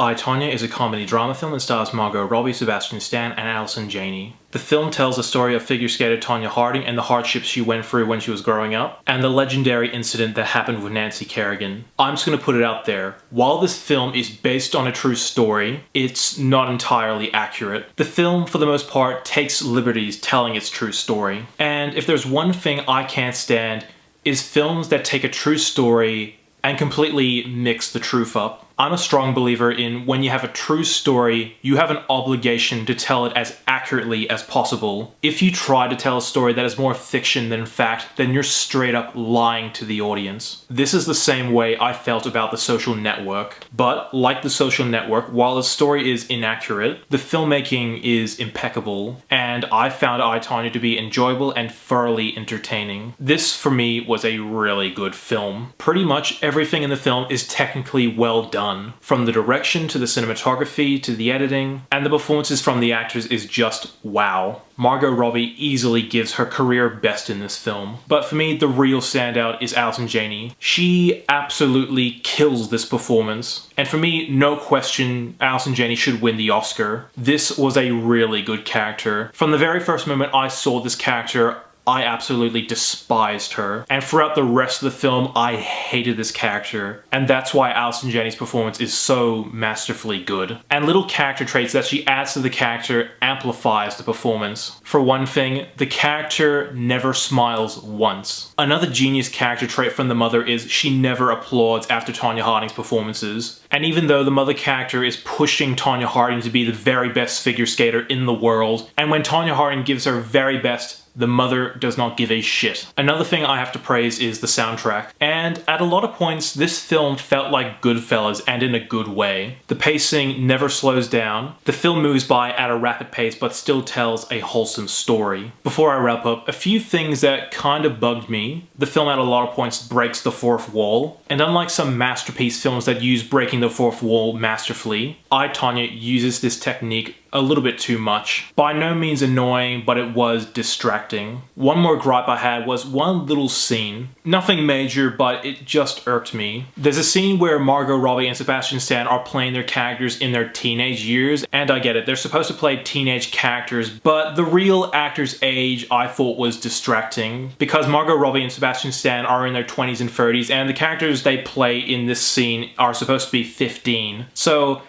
I, Tonya is a comedy drama film that stars Margot, Robbie, Sebastian, and Allison, Janney. The film tells the story of figure skater Tonya Harding and the hardships she went through when she was growing up, and the legendary incident that happened with Nancy Kerrigan. I'm just gonna put it out there. While this film is based on a true story, it's not entirely accurate. The film, for the most part, takes liberties telling its true story. And if there's one thing I can't stand, is films that take a true story and completely mix the truth up. I'm a strong believer in when you have a true story, you have an obligation to tell it as accurately as possible. If you try to tell a story that is more fiction than fact, then you're straight up lying to the audience. This is the same way I felt about The Social Network. But, like The Social Network, while the story is inaccurate, the filmmaking is impeccable, and I found I, Tonya to be enjoyable and thoroughly entertaining. This, for me, was a really good film. Pretty much everything in the film is technically well done. From the direction to the cinematography to the editing, and the performances from the actors is just wow. Margot Robbie easily gives her career best in this film. But for me, the real standout is Allison Janney. She absolutely kills this performance. And for me, no question, Allison Janney should win the Oscar. This was a really good character. From the very first moment I saw this character, I absolutely despised her. And throughout the rest of the film, I hated this character. And that's why Allison Janney's performance is so masterfully good. And little character traits that she adds to the character amplifies the performance. For one thing, the character never smiles once. Another genius character trait from the mother is she never applauds after Tonya Harding's performances. And even though the mother character is pushing Tonya Harding to be the very best figure skater in the world, and when Tonya Harding gives her very best, the mother does not give a shit. Another thing I have to praise is the soundtrack. And at a lot of points, this film felt like Goodfellas, and in a good way. The pacing never slows down. The film moves by at a rapid pace but still tells a wholesome story. Before I wrap up, a few things that kind of bugged me. The film at a lot of points breaks the fourth wall. And unlike some masterpiece films that use breaking the fourth wall masterfully, I, Tonya uses this technique a little bit too much. By no means annoying, but it was distracting. One more gripe I had was one little scene. Nothing major, but it just irked me. There's a scene where Margot Robbie and Sebastian are playing their characters in their teenage years, and I get it, they're supposed to play teenage characters, but the real actor's age I thought was distracting, because Margot Robbie and Sebastian are in their 20s and 30s, and the characters they play in this scene are supposed to be 15. So,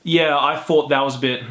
yeah, I thought that was a bit,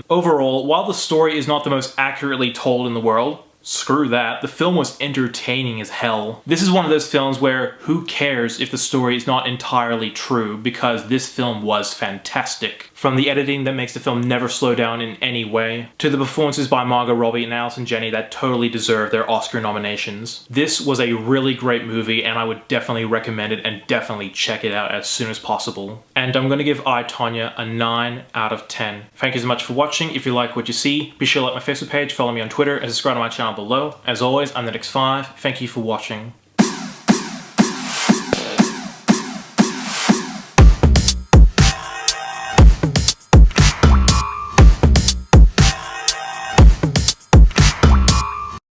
Overall, while the story is not the most accurately told in the world, screw that, the film was entertaining as hell. This is one of those films where who cares if the story is not entirely true, because this film was fantastic. From the editing that makes the film never slow down in any way, to the performances by Margot Robbie and Allison Janney that totally deserve their Oscar nominations. This was a really great movie, and I would definitely recommend it and definitely check it out as soon as possible. And I'm going to give I, Tonya a 9 out of 10. Thank you so much for watching. If you like what you see, be sure to like my Facebook page, follow me on Twitter, and subscribe to my channel below. As always, I'm NETX5. Thank you for watching.